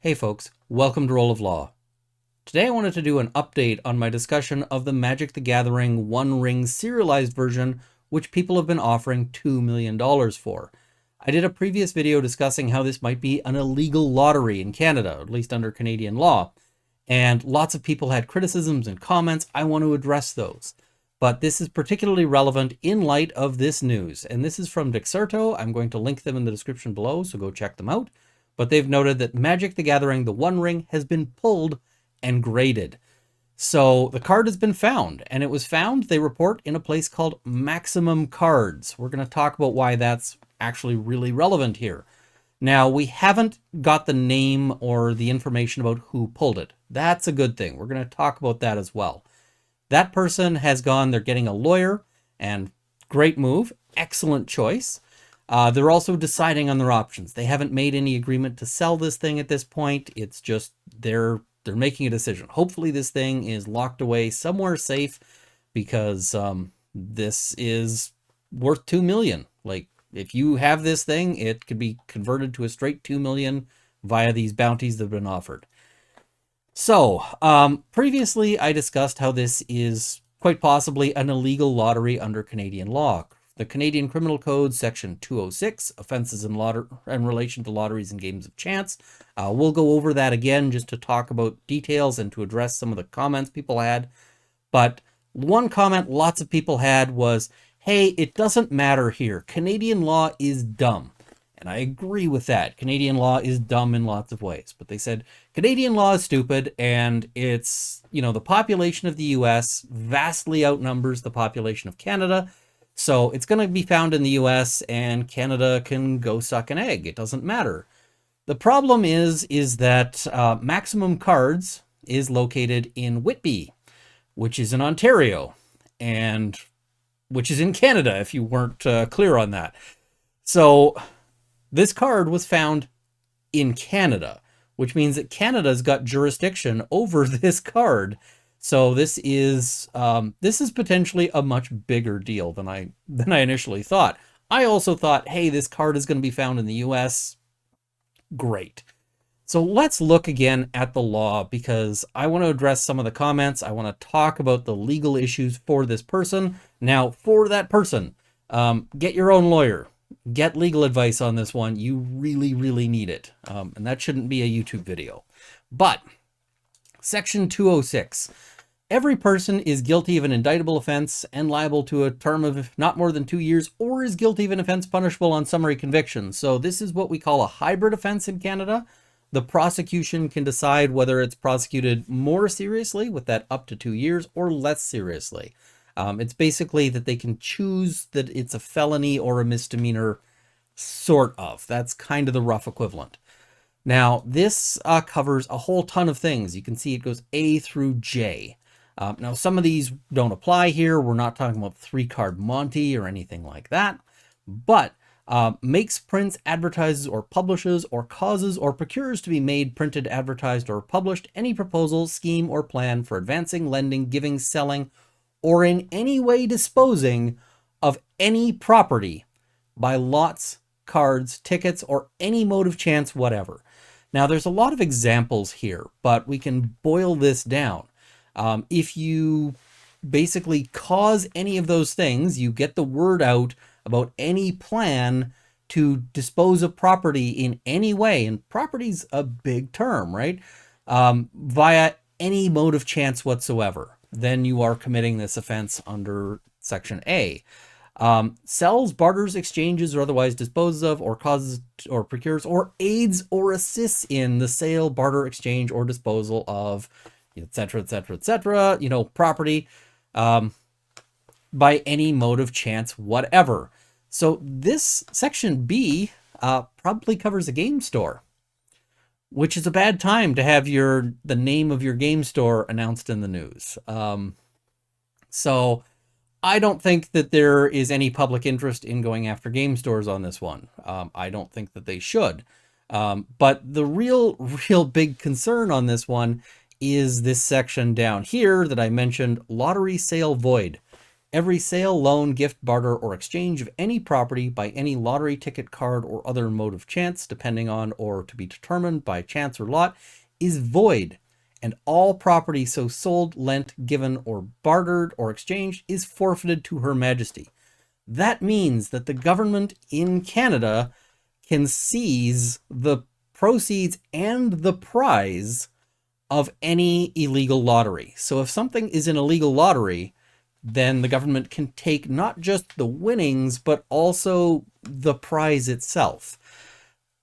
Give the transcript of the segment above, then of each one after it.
Hey folks, welcome to Roll of Law. Today I wanted to do an update on my discussion of the Magic the Gathering One Ring serialized version, which people have been offering $2 million for. I did a previous video discussing how this might be an illegal lottery in Canada, at least under Canadian law, and lots of people had criticisms and comments. I want to address those. But this is particularly relevant in light of this news, and this is from Dexerto. I'm going to link them in the description below, so go check them out. But they've noted that Magic the Gathering, the One Ring, has been pulled and graded. So the card has been found, and it was found, they report, in a place called Maximum Cards. We're going to talk about why that's actually really relevant here. Now, we haven't got the name or the information about who pulled it. That's a good thing. We're going to talk about that as well. That person has gone, they're getting a lawyer, and great move, excellent choice. They're also deciding on their options. They haven't made any agreement to sell this thing at this point. It's just they're making a decision. Hopefully this thing is locked away somewhere safe, because this is worth $2 million. Like, if you have this thing, it could be converted to a straight $2 million via these bounties that have been offered. So previously I discussed how this is quite possibly an illegal lottery under Canadian law. The Canadian Criminal Code, Section 206, offenses in relation to lotteries and games of chance. We'll go over that again just to talk about details and to address some of the comments people had. But one comment lots of people had was, hey, it doesn't matter here. Canadian law is dumb. And I agree with that. Canadian law is dumb in lots of ways. But they said Canadian law is stupid, and it's, the population of the US vastly outnumbers the population of Canada. So it's going to be found in the US, and Canada can go suck an egg. It doesn't matter. The problem is that Maximum Cards is located in Whitby, which is in Ontario, and which is in Canada, if you weren't clear on that. So this card was found in Canada, which means that Canada's got jurisdiction over this card. So this is potentially a much bigger deal than I initially thought. I also thought, hey, this card is going to be found in the US. Great. So let's look again at the law, because I want to address some of the comments. I want to talk about the legal issues for this person. Now, for that person, get your own lawyer. Get legal advice on this one. You really, really need it. And that shouldn't be a YouTube video. But Section 206. Every person is guilty of an indictable offense and liable to a term of not more than 2 years, or is guilty of an offense punishable on summary conviction. So this is what we call a hybrid offense in Canada. The prosecution can decide whether it's prosecuted more seriously with that up to 2 years or less seriously. It's basically that they can choose that it's a felony or a misdemeanor, sort of. That's kind of the rough equivalent. Now, this covers a whole ton of things. You can see it goes A through J. Now, some of these don't apply here. We're not talking about 3-card Monty or anything like that. But makes, prints, advertises, or publishes, or causes or procures to be made, printed, advertised, or published any proposal, scheme, or plan for advancing, lending, giving, selling, or in any way disposing of any property by lots, cards, tickets, or any mode of chance whatever. Now, there's a lot of examples here, but we can boil this down. If you basically cause any of those things, you get the word out about any plan to dispose of property in any way, and property's a big term, right? Via any mode of chance whatsoever, then you are committing this offense under Section A. Sells, barters, exchanges, or otherwise disposes of, or causes, or procures, or aids or assists in the sale, barter, exchange, or disposal of, etc., etc., etc., property, by any mode of chance whatever. So this Section B probably covers a game store, which is a bad time to have the name of your game store announced in the news. So I don't think that there is any public interest in going after game stores on this one. I don't think that they should. But the real big concern on this one is this section down here that I mentioned, lottery sale void. Every sale, loan, gift, barter, or exchange of any property by any lottery, ticket, card, or other mode of chance, depending on or to be determined by chance or lot, is void, and all property so sold, lent, given, or bartered or exchanged is forfeited to Her Majesty. That means that the government in Canada can seize the proceeds and the prize of any illegal lottery. So if something is an illegal lottery, then the government can take not just the winnings, but also the prize itself.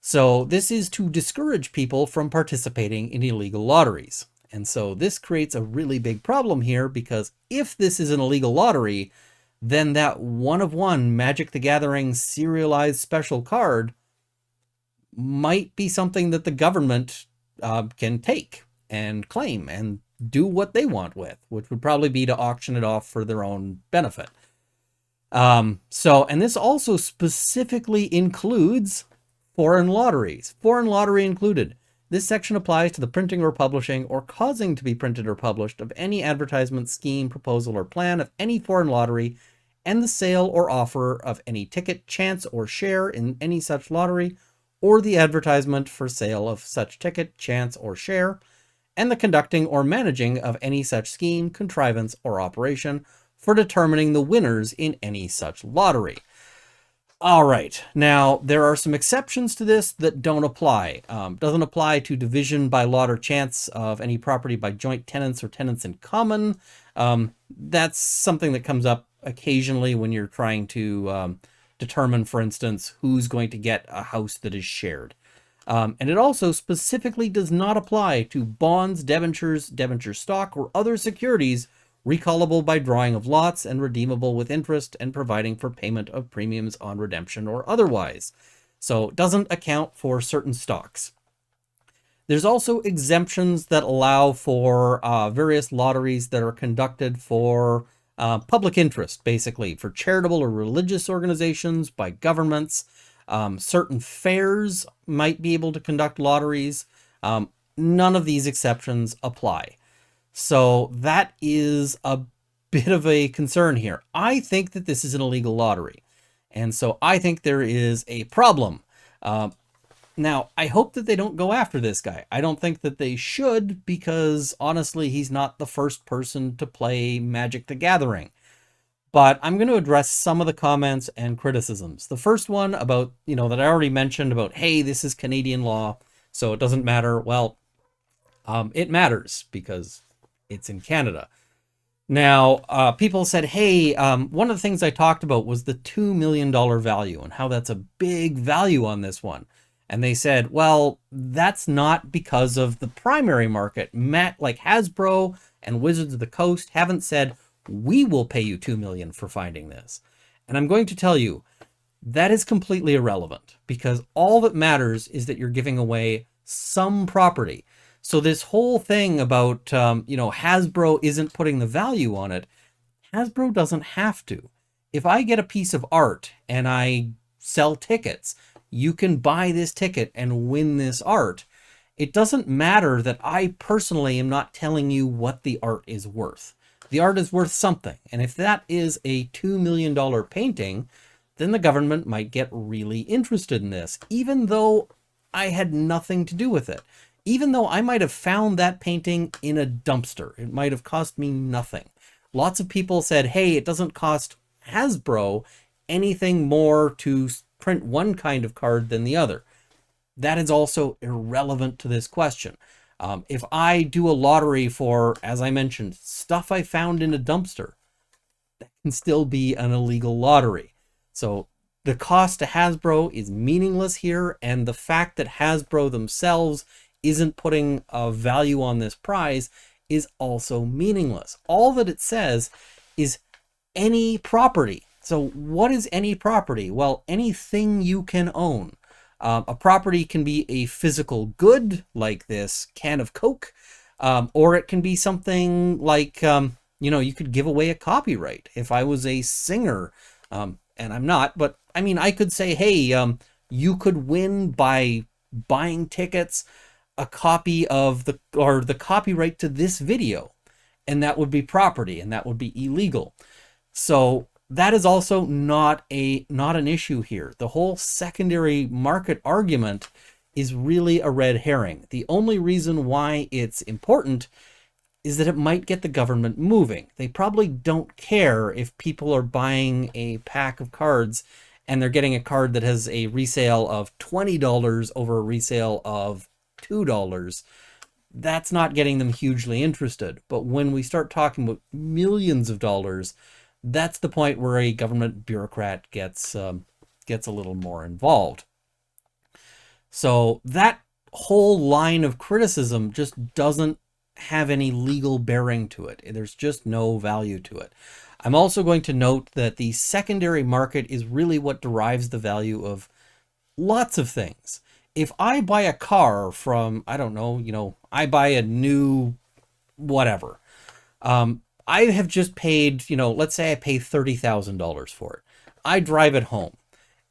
So this is to discourage people from participating in illegal lotteries. And so this creates a really big problem here, because if this is an illegal lottery, then that one-of-one Magic the Gathering serialized special card might be something that the government can take and claim and do what they want with, which would probably be to auction it off for their own benefit. And this also specifically includes foreign lotteries, foreign lottery included. This section applies to the printing or publishing or causing to be printed or published of any advertisement, scheme, proposal, or plan of any foreign lottery, and the sale or offer of any ticket, chance, or share in any such lottery, or the advertisement for sale of such ticket, chance, or share, and the conducting or managing of any such scheme, contrivance, or operation for determining the winners in any such lottery. All right, now there are some exceptions to this that don't apply. Doesn't apply to division by lot or chance of any property by joint tenants or tenants in common. That's something that comes up occasionally when you're trying to determine, for instance, who's going to get a house that is shared. And it also specifically does not apply to bonds, debentures, debenture stock, or other securities recallable by drawing of lots and redeemable with interest and providing for payment of premiums on redemption or otherwise. So it doesn't account for certain stocks. There's also exemptions that allow for various lotteries that are conducted for public interest, basically for charitable or religious organizations, by governments. Certain fairs might be able to conduct lotteries. None of these exceptions apply. So that is a bit of a concern here. I think that this is an illegal lottery, and so I think there is a problem. Now, I hope that they don't go after this guy. I don't think that they should, because honestly, he's not the first person to play Magic the Gathering. But I'm going to address some of the comments and criticisms. The first one about, that I already mentioned about, hey, this is Canadian law, so it doesn't matter. Well, it matters because it's in Canada. Now, people said, hey, one of the things I talked about was the $2 million value and how that's a big value on this one. And they said, well, that's not because of the primary market. Like Hasbro and Wizards of the Coast haven't said, we will pay you $2 million for finding this. And I'm going to tell you, that is completely irrelevant, because all that matters is that you're giving away some property. So this whole thing about, Hasbro isn't putting the value on it, Hasbro doesn't have to. If I get a piece of art and I sell tickets, you can buy this ticket and win this art. It doesn't matter that I personally am not telling you what the art is worth. The art is worth something. And if that is a $2 million painting, then the government might get really interested in this, even though I had nothing to do with it. Even though I might have found that painting in a dumpster. It might have cost me nothing. Lots of people said, hey, it doesn't cost Hasbro anything more to print one kind of card than the other. That is also irrelevant to this question. If I do a lottery for, as I mentioned, stuff I found in a dumpster, that can still be an illegal lottery. So the cost to Hasbro is meaningless here, and the fact that Hasbro themselves isn't putting a value on this prize is also meaningless. All that it says is any property. So what is any property? Well, anything you can own. A property can be a physical good, like this can of Coke, or it can be something like, you could give away a copyright. If I was a singer, and I'm not, but I mean, I could say, hey, you could win by buying tickets a copy of the copyright to this video, and that would be property, and that would be illegal. So that is also not an issue here. The whole secondary market argument is really a red herring. The only reason why it's important is that it might get the government moving. They probably don't care if people are buying a pack of cards and they're getting a card that has a resale of $20 over a resale of $2. That's not getting them hugely interested. But when we start talking about millions of dollars, that's the point where a government bureaucrat gets a little more involved. So that whole line of criticism just doesn't have any legal bearing to it. There's just no value to it. I'm also going to note that the secondary market is really what derives the value of lots of things. If I buy a car from, I don't know, I buy a new whatever. I have just paid, let's say I pay $30,000 for it. I drive it home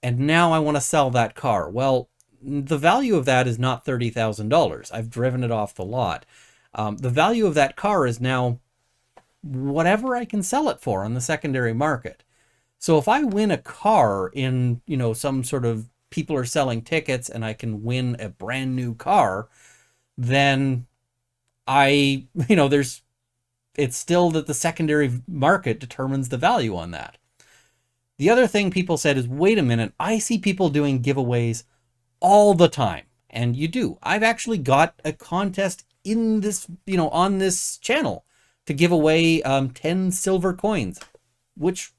and now I want to sell that car. Well, the value of that is not $30,000. I've driven it off the lot. The value of that car is now whatever I can sell it for on the secondary market. So if I win a car in, some sort of people are selling tickets and I can win a brand new car, then it's still that the secondary market determines the value on that. The other thing people said is, wait a minute, I see people doing giveaways all the time. And you do. I've actually got a contest in this, on this channel to give away 10 silver coins, which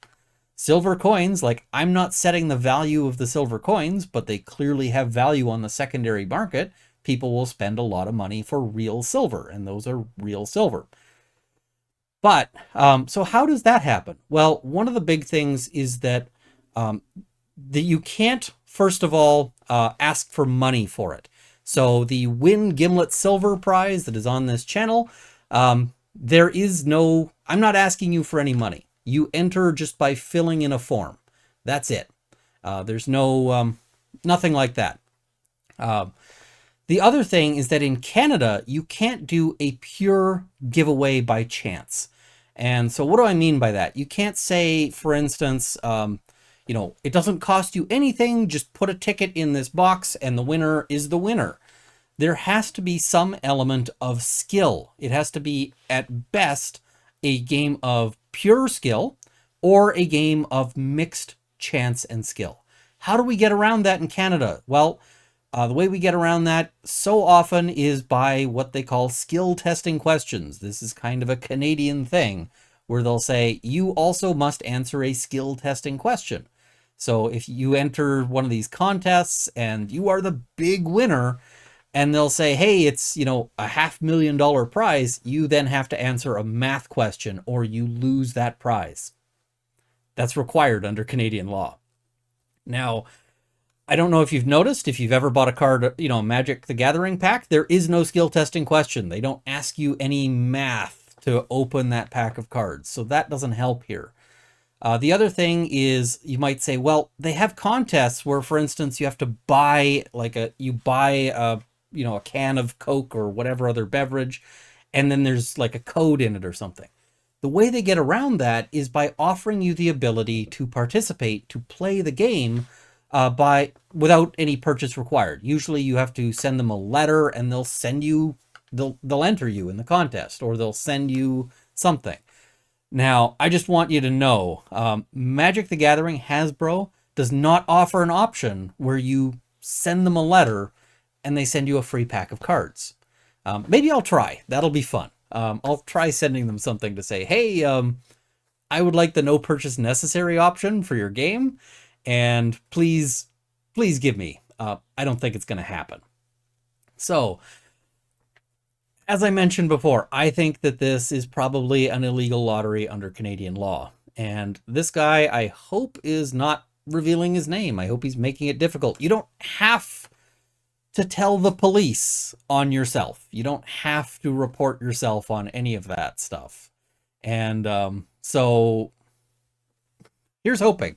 silver coins, like, I'm not setting the value of the silver coins, but they clearly have value on the secondary market. People will spend a lot of money for real silver, and those are real silver. But, so how does that happen? Well, one of the big things is that you can't, first of all, ask for money for it. So the Win Gimlet Silver prize that is on this channel, there is no, I'm not asking you for any money. You enter just by filling in a form. That's it. There's no, nothing like that. The other thing is that in Canada, you can't do a pure giveaway by chance. And so what do I mean by that? You can't say, for instance, it doesn't cost you anything, just put a ticket in this box and the winner is the winner. There has to be some element of skill. It has to be, at best, a game of pure skill or a game of mixed chance and skill. How do we get around that in Canada? Well, the way we get around that so often is by what they call skill testing questions. This is kind of a Canadian thing where they'll say, you also must answer a skill testing question. So if you enter one of these contests and you are the big winner, and they'll say, hey, it's, a $500,000 prize, you then have to answer a math question or you lose that prize. That's required under Canadian law. Now, I don't know if you've noticed, if you've ever bought a card, Magic the Gathering pack, there is no skill testing question. They don't ask you any math to open that pack of cards. So that doesn't help here. The other thing is, you might say, well, they have contests where, for instance, you have to buy a can of Coke or whatever other beverage, and then there's like a code in it or something. The way they get around that is by offering you the ability to participate, to play the game without any purchase required. Usually you have to send them a letter and they'll enter you in the contest, or they'll send you something. Now, I just want you to know, Magic the Gathering Hasbro does not offer an option where you send them a letter and they send you a free pack of cards. Maybe I'll try. That'll be fun. I'll try sending them something to say, hey, I would like the no purchase necessary option for your game, and please give me. I don't think it's going to happen. So, as I mentioned before, I think that this is probably an illegal lottery under Canadian law. And this guy, I hope, is not revealing his name. I hope he's making it difficult. You don't have to tell the police on yourself. You don't have to report yourself on any of that stuff. And so here's hoping.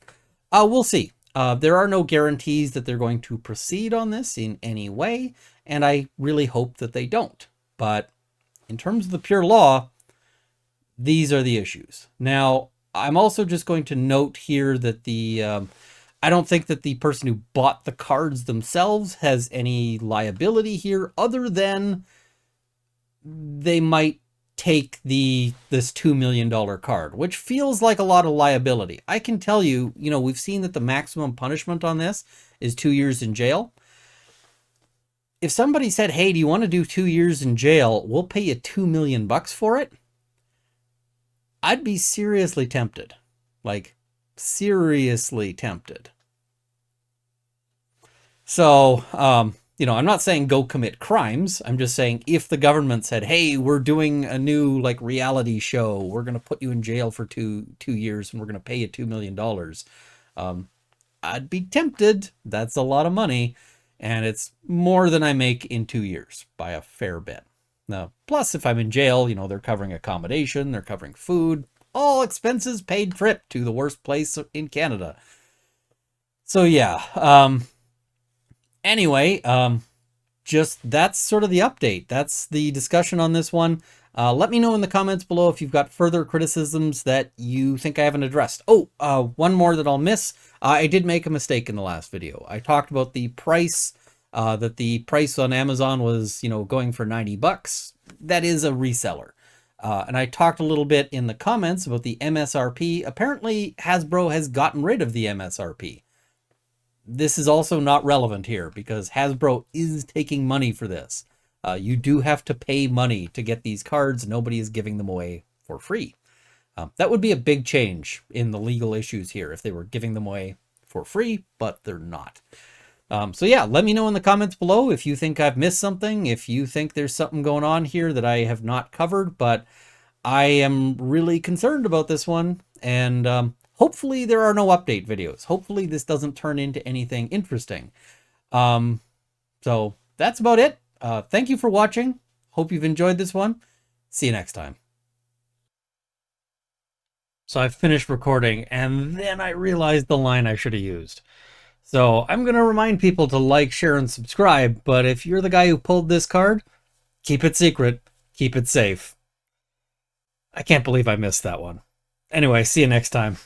We'll see. There are no guarantees that they're going to proceed on this in any way, and I really hope that they don't. But in terms of the pure law, these are the issues. Now, I'm also just going to note here that I don't think that the person who bought the cards themselves has any liability here, other than they might take this $2 million card, which feels like a lot of liability. I can tell you, we've seen that the maximum punishment on this is 2 years in jail. If somebody said, hey, do you want to do 2 years in jail? We'll pay you $2 million for it. I'd be seriously tempted. Like, seriously tempted. So, I'm not saying go commit crimes. I'm just saying if the government said, hey, we're doing a new reality show, we're going to put you in jail for two years and we're going to pay you $2 million. I'd be tempted. That's a lot of money. And it's more than I make in 2 years by a fair bit. Now, plus if I'm in jail, they're covering accommodation, they're covering food, all expenses paid trip to the worst place in Canada. So yeah, anyway, just that's sort of the update. That's the discussion on this one. Let me know in the comments below if you've got further criticisms that you think I haven't addressed. Oh, one more that I'll miss. I did make a mistake in the last video. I talked about the price, that the price on Amazon was, going for 90 bucks. That is a reseller. And I talked a little bit in the comments about the MSRP. Apparently, Hasbro has gotten rid of the MSRP. This is also not relevant here because Hasbro is taking money for this. You do have to pay money to get these cards. Nobody is giving them away for free. That would be a big change in the legal issues here if they were giving them away for free, but they're not. So yeah, let me know in the comments below if you think I've missed something, if you think there's something going on here that I have not covered, but I am really concerned about this one, and hopefully there are no update videos. Hopefully this doesn't turn into anything interesting. So that's about it. Thank you for watching. Hope you've enjoyed this one. See you next time. So I finished recording, and then I realized the line I should have used. So I'm going to remind people to like, share, and subscribe, but if you're the guy who pulled this card, keep it secret, keep it safe. I can't believe I missed that one. Anyway, see you next time.